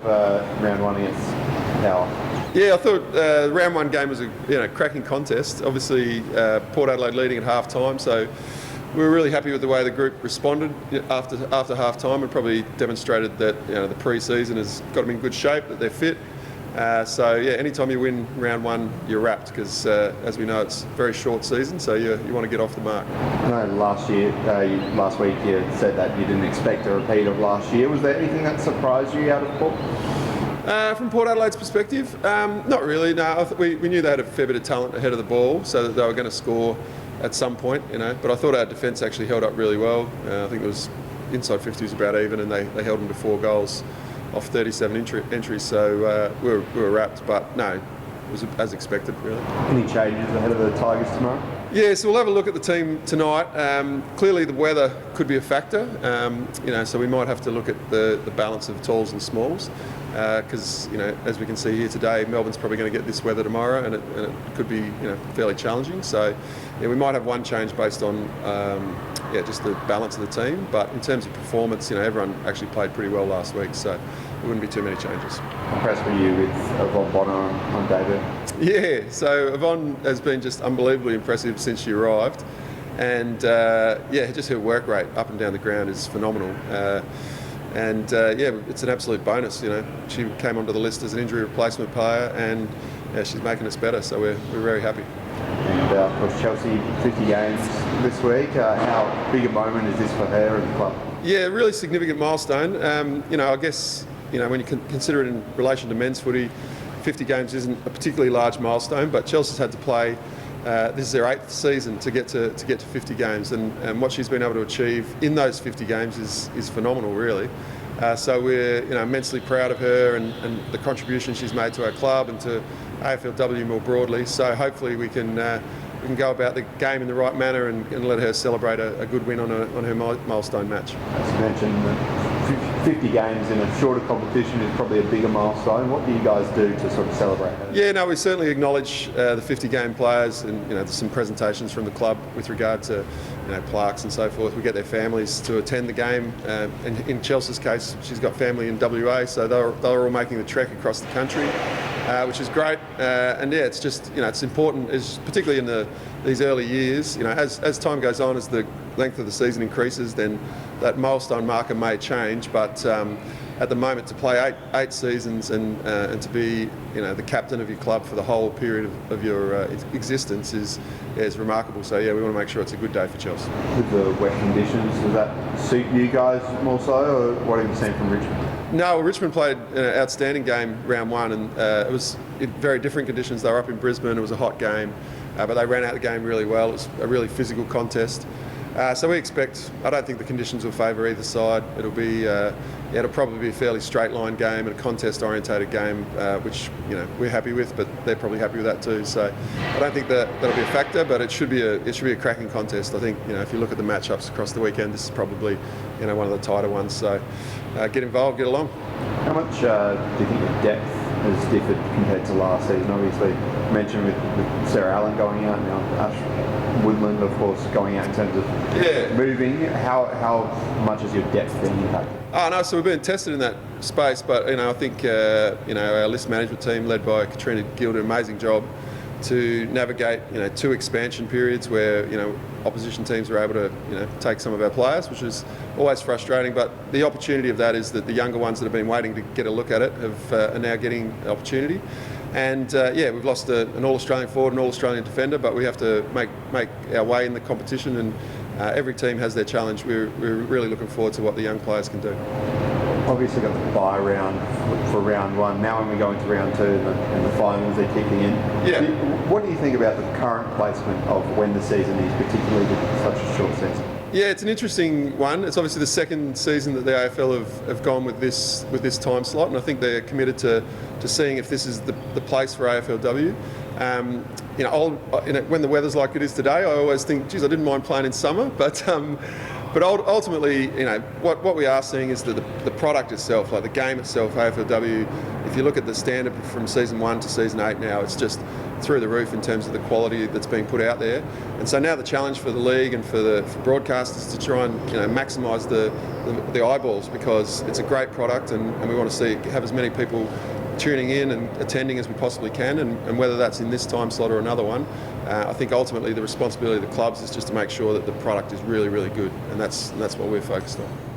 round one against Power? Yeah, I thought the round one game was a cracking contest. Obviously, Port Adelaide leading at half time, so we were really happy with the way the group responded after half time, and probably demonstrated that the pre-season has got them in good shape, that they're fit. So yeah, anytime you win round one, you're wrapped, because as we know, it's a very short season, so you want to get off the mark. I know last week you said that you didn't expect a repeat of last year. Was there anything that surprised you out of Port? From Port Adelaide's perspective, not really. No, we knew they had a fair bit of talent ahead of the ball, so that they were going to score at some point, But I thought our defence actually held up really well. I think it was inside 50 was about even, and they held them to 4 goals off 37 entries. So we were wrapped, but no, it was as expected, really. Any changes ahead of the Tigers tomorrow? Yeah, so we'll have a look at the team tonight. Clearly, the weather could be a factor. So we might have to look at the balance of talls and smalls, because as we can see here today, Melbourne's probably going to get this weather tomorrow, and it could be fairly challenging. So we might have one change based on just the balance of the team. But in terms of performance, everyone actually played pretty well last week, so there wouldn't be too many changes. Impressed with you with Yvonne Bonner on debut? Yeah, so Yvonne has been just unbelievably impressive since she arrived, and just her work rate up and down the ground is phenomenal. It's an absolute bonus. She came onto the list as an injury replacement player, and she's making us better, so we're very happy. And of course, Chelsea 50 games this week. How big a moment is this for her and the club? Yeah, really significant milestone. I guess when you consider it in relation to men's footy, 50 games isn't a particularly large milestone, but Chelsea's had to play. This is their 8th season to get to 50 games, and what she's been able to achieve in those 50 games is phenomenal, really. So we're immensely proud of her and the contribution she's made to our club and to AFLW more broadly. So hopefully we can go about the game in the right manner and let her celebrate a good win on her milestone match. As you mentioned, 50 games in a shorter competition is probably a bigger milestone. What do you guys do to sort of celebrate that? Yeah, no, we certainly acknowledge the 50-game players, and there's some presentations from the club with regard to plaques and so forth. We get their families to attend the game. And in Chelsea's case, she's got family in WA, so they're all making the trek across the country, which is great. It's just it's important, particularly in these early years. As time goes on, as the length of the season increases, then that milestone marker may change. But at the moment, to play eight seasons and to be the captain of your club for the whole period of your existence is remarkable. So yeah, we want to make sure it's a good day for Chelsea. With the wet conditions, does that suit you guys more so, or what have you seen from Richmond? No, well, Richmond played an outstanding game round one, and it was in very different conditions. They were up in Brisbane. It was a hot game, but they ran out the game really well. It was a really physical contest. So we expect, I don't think the conditions will favour either side. It'll probably be a fairly straight line game and a contest orientated game, which we're happy with, but they're probably happy with that too. So I don't think that'll be a factor, but it should be a cracking contest. I think if you look at the matchups across the weekend, this is probably one of the tighter ones. So get involved, get along. How much do you think the depth has differed compared to last season? Obviously, you mentioned with Sarah Allen going out now, Ash Woodland, of course, going out in terms of moving. How much has your depth been impacted? Oh no, so we've been tested in that space, but I think our list management team, led by Katrina Gill, did an amazing job to navigate 2 expansion periods where opposition teams were able to take some of our players, which is always frustrating. But the opportunity of that is that the younger ones that have been waiting to get a look at it are now getting the opportunity. And we've lost an All-Australian forward, an All-Australian defender, but we have to make our way in the competition, and every team has their challenge. We're really looking forward to what the young players can do. Obviously got the bye round for round one. Now when we go into round two and the finals are kicking in, what do you think about the current placement of when the season is, particularly with such a short season? Yeah, it's an interesting one. It's obviously the second season that the AFL have gone with this time slot, and I think they're committed to seeing if this is the place for AFLW. When the weather's like it is today, I always think, geez, I didn't mind playing in summer, but But ultimately, what we are seeing is that the product itself, like the game itself, AFLW, if you look at the standard from season 1 to season 8 now, it's just through the roof in terms of the quality that's being put out there. And so now the challenge for the league and for broadcasters is to try and maximise the eyeballs, because it's a great product, and we want to have as many people tuning in and attending as we possibly can, and whether that's in this time slot or another one. I think ultimately the responsibility of the clubs is just to make sure that the product is really, really good, and that's what we're focused on.